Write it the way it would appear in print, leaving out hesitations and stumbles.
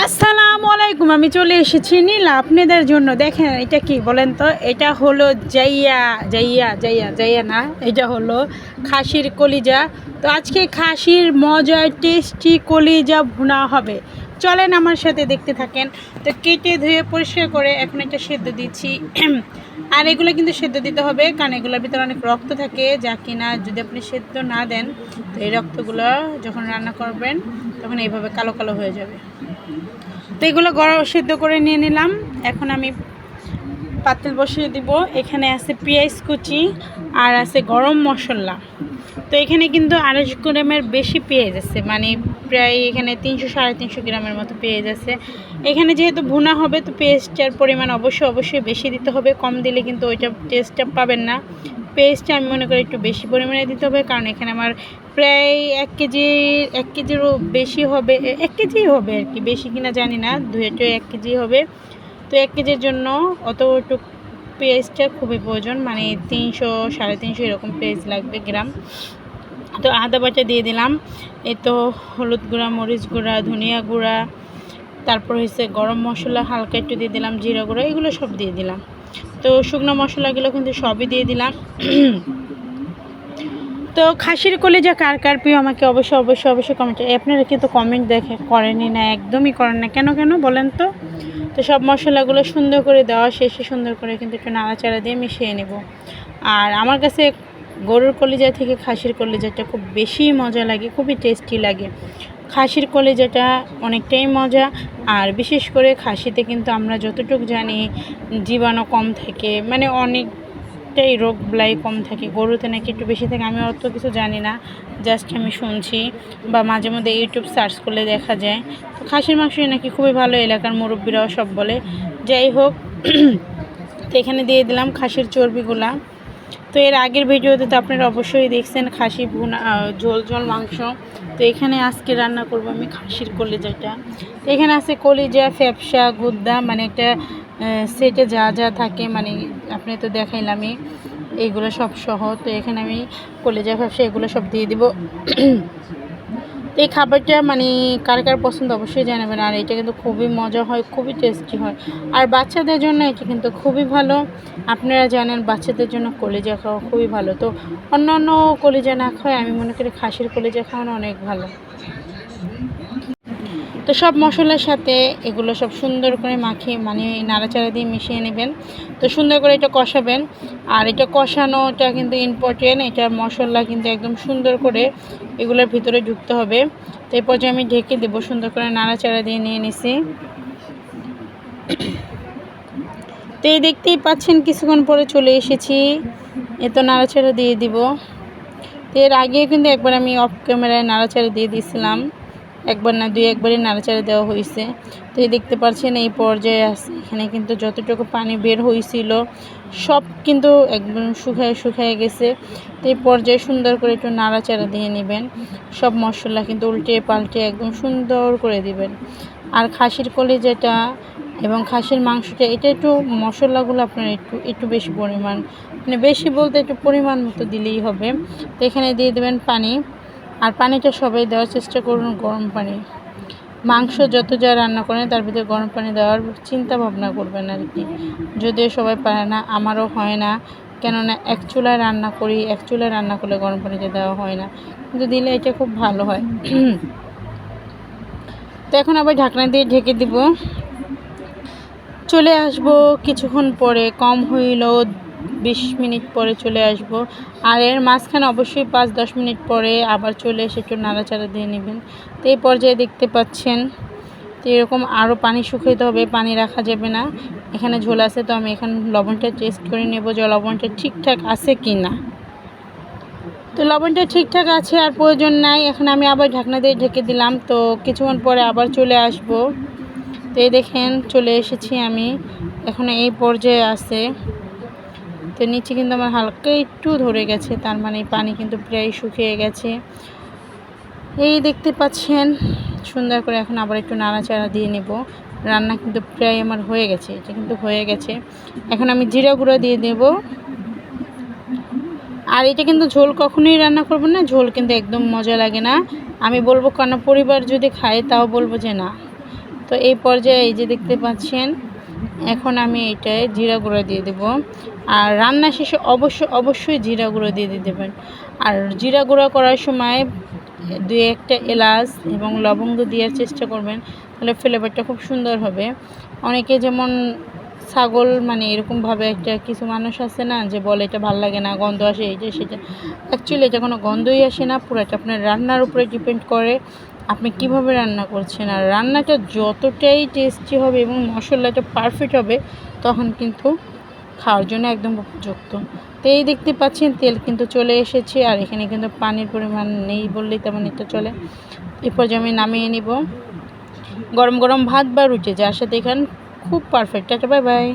আসসালামু আলাইকুম। আমি চলে এসেছি নীলা আপনাদের জন্য। দেখেন এটা কি বলেন তো? এটা হলো জাইয়া জাইয়া জাইয়া জাইয়া না, এটা হলো খাসির কলিজা। তো আজকে খাসির মজার টেস্টি কলিজা ভুনা হবে। চলেন আমার সাথে দেখতে থাকেন। তো কেটে ধুয়ে পরিষ্কার করে এখন এটা সেদ্ধ দিচ্ছি। আর এগুলো কিন্তু সেদ্ধ দিতে হবে, কারণ এগুলোর ভিতরে অনেক রক্ত থাকে, যা কিনা যদি আপনি সেদ্ধ না দেন তো এই রক্তগুলো যখন রান্না করবেন তখন এইভাবে কালো কালো হয়ে যাবে। তো এগুলো গরম সেদ্ধ করে নিয়ে নিলাম। এখন আমি পাতিল বসিয়ে দিব। এখানে আছে পেঁয়াজ কুচি আর আছে গরম মশলা। তো এখানে কিন্তু 250 গ্রামের বেশি পেঁয়াজ আছে, মানে প্রায় এখানে 300-350 গ্রামের মতো পেঁয়াজ আছে। এখানে যেহেতু ভুনা হবে তো পেঁয়াজটার পরিমাণ অবশ্যই বেশি দিতে হবে, কম দিলে কিন্তু ওইটা টেস্টটা পাবেন না। পেঁয়াজটা আমি মনে করি একটু বেশি পরিমাণে দিতে হবে, কারণ এখানে আমার প্রায় 1 কেজিরও বেশি হবে, 1 কেজি হবে আর কি, বেশি কিনা জানি না, 1 কেজি হবে। তো 1 কেজির জন্য অতটুক পেঁয়াজটা খুবই প্রয়োজন, মানে 300-350 এরকম পেঁয়াজ লাগবে গ্রাম। তো আদা বাটা দিয়ে দিলাম। এই তো হলুদ গুঁড়া, মরিচ গুঁড়া, ধনিয়া গুঁড়া, তারপর হচ্ছে গরম মশলা হালকা একটু দিয়ে দিলাম, জিরা গুঁড়া, এগুলো সব দিয়ে দিলাম। তো শুকনো মশলাগুলো কিন্তু সবই দিয়ে দিলাম। তো খাসির কলিজা কার কার প্রিয় আমাকে অবশ্যই কমেন্টে। আপনারা কিন্তু কমেন্ট করেনই না, একদমই করেন না, কেন বলেন তো? তো সব মশলাগুলো সুন্দর করে দেওয়া শেষে সুন্দর করে কিন্তু একটু নাড়াচাড়া দিয়ে মিশিয়ে নেব। আর আমার কাছে গরুর কলিজা থেকে খাসির কলিজাটা খুব বেশি মজা লাগে, খুবই টেস্টি লাগে। খাসির কলিজাটা অনেকটাই মজা। আর বিশেষ করে খাসিতে কিন্তু আমরা যতটুকু জানি জীবাণু কম থাকে, মানে অনেকটাই রোগ বালাই কম থাকে। গরুতে নাকি একটু বেশি থাকে, আমি অত কিছু জানি না, জাস্ট আমি শুনছি বা মাঝে মধ্যে ইউটিউব সার্চ করলে দেখা যায়। তো খাসির মাংসই নাকি খুবই ভালো, এলাকার মুরব্বীরাও সব বলে। যাই হোক, তো এখানে দিয়ে দিলাম খাসির চর্বিগুলা। তো এর আগের ভিডিওতে তো আপনারা অবশ্যই দেখছেন খাসি ভুনা, ঝোল মাংস। তো এখানে আজকে রান্না করব আমি খাসির কলিজাটা। তো এখানে আছে কলিজা, ফ্যাপসা, গুদ্দা, মানে একটা সেটে যা যা থাকে, মানে আপনি তো দেখাইলামই এইগুলো সব সহ। তো এখানে আমি কলিজা, ফ্যাপসা এগুলো সব দিয়ে দিব। এই খাবারটা মানে কার কার পছন্দ অবশ্যই জানাবেন। আর এটা কিন্তু খুবই মজা হয়, খুবই টেস্টি হয়। আর বাচ্চাদের জন্য এটা কিন্তু খুবই ভালো। আপনারা জানেন বাচ্চাদের জন্য কলিজা খাওয়া খুবই ভালো। তো অন্যান্য কলিজা না খাওয়ায় আমি মনে করি খাসির কলিজা খাওয়ানো অনেক ভালো। তো সব মশলার সাথে এগুলো সব সুন্দর করে মাখিয়ে, মানে নাড়াচাড়া দিয়ে মিশিয়ে নেবেন। তো সুন্দর করে এটা কষাবেন। আর এটা কষানোটা কিন্তু ইম্পর্টেন্ট, এটার মশলা কিন্তু একদম সুন্দর করে এগুলোর ভিতরে ঢুকতে হবে। তো এরপর যে আমি ঢেকে দেবো, সুন্দর করে নাড়াচাড়া দিয়ে নিয়ে নিছি। তো এই দেখতেই পাচ্ছেন কিছুক্ষণ পরে চলে এসেছি। এ তো নাড়াচাড়া দিয়ে দিব। তো এর আগে কিন্তু একবার আমি অফ ক্যামেরায় নাড়াচাড়া দিয়ে দিয়েছিলাম, একবার না একবারই নাড়াচাড়া দেওয়া হয়েছে। তো এই দেখতে পাচ্ছেন এই পর্যায়ে আছে, এখানে কিন্তু যতটুকু পানি বের হয়েছিল সব কিন্তু একদম শুকায় গেছে। তো এই পর্যায়ে সুন্দর করে একটু নাড়াচাড়া দিয়ে নেবেন। সব মশলা কিন্তু উল্টে পাল্টে একদম সুন্দর করে দিবেন। আর খাসির কলিজাটা এবং খাসির মাংসটা, এটা একটু মশলাগুলো আপনার একটু বেশি পরিমাণ, মানে বেশি বলতে একটু পরিমাণ মতো দিলেই হবে। তো এখানে দিয়ে দেবেন পানি। আর পানিটা সবাই দেওয়ার চেষ্টা করুন গরম পানি। মাংস যত যা রান্না করেন তার ভিতরে গরম পানি দেওয়ার চিন্তা ভাবনা করবেন আর কি। যদিও সবাই পারে না, আমারও হয় না, কেননা এক চুলায় রান্না করি, এক চুলায় রান্না করলে গরম পানিটা দেওয়া হয় না, কিন্তু দিলে এটা খুব ভালো হয়। তো এখন আবার ঢাকনা দিয়ে ঢেকে দিব। চলে আসব কিছুক্ষণ পরে, কম হইলেও 20 মিনিট পরে চলে আসব। আর এর মাঝখানে অবশ্যই 5-10 মিনিট পরে আবার চলে এসে একটু নাড়াচাড়া দিয়ে নেবেন। তো এই পর্যায়ে দেখতে পাচ্ছেন তো এরকম আরও পানি শুকাইতে হবে, পানি রাখা যাবে না। এখানে ঝোল আছে, তো আমি এখন লবণটা টেস্ট করে নেব যে লবণটা ঠিকঠাক আছে কি না। তো লবণটা ঠিকঠাক আছে, আর প্রয়োজন নাই। এখন আমি আবার ঢাকনা দিয়ে ঢেকে দিলাম। তো কিছুক্ষণ পরে আবার চলে আসব। তো এই দেখেন চলে এসেছি আমি, এখন এই পর্যায়ে আছে। তো নিচে কিন্তু আমার হালকা একটু ধরে গেছে, তার মানে পানি কিন্তু প্রায় শুকিয়ে গেছে। এই দেখতে পাচ্ছেন সুন্দর করে। এখন আবার একটু নাড়াচাড়া দিয়ে নেব। রান্না কিন্তু প্রায় আমার হয়ে গেছে, এটা কিন্তু হয়ে গেছে। এখন আমি জিরা গুঁড়া দিয়ে দেব। আর এটা কিন্তু ঝোল কখনোই রান্না করব না, ঝোল কিন্তু একদম মজা লাগে না। আমি বলবো, কারণ পরিবার যদি খায় তাও বলবো যে না, তো এই পর্যায়ে এই যে দেখতে পাচ্ছেন, এখন আমি এটায় জিরা গুঁড়ো দিয়ে দেব। আর রান্না শেষে অবশ্যই জিরা গুঁড়ো দিয়ে দেবেন। আর জিরা গুঁড়ো করার সময় 2-1টা এলাচ এবং লবঙ্গ দেওয়ার চেষ্টা করবেন, তাহলে ফ্লেভারটা খুব সুন্দর হবে। অনেকে যেমন ছাগল মানে এরকমভাবে একটা কিছু মানুষ আছে না যে বলে এটা ভালো লাগে না, গন্ধ আসে, এইটা সেটা। অ্যাকচুয়ালি এটা কোনো গন্ধই আসে না, পুরোটা আপনার রান্নার উপরে ডিপেন্ড করে আপনি কিভাবে রান্না করছেন। আর রান্নাটা যতটাই টেস্টি হবে এবং মশলাটা পারফেক্ট হবে, তখন কিন্তু খাওয়ার জন্য একদম উপযুক্ত। তো এই দেখতে পাচ্ছেন তেল কিন্তু চলে এসেছে, আর এখানে কিন্তু পানির পরিমাণ নেই বললেই তেমন এটা চলে। এরপর যে আমি নামিয়ে নিব। গরম গরম ভাত বা রুটি যার সাথে খান খুব পারফেক্ট। Tata, bye bye.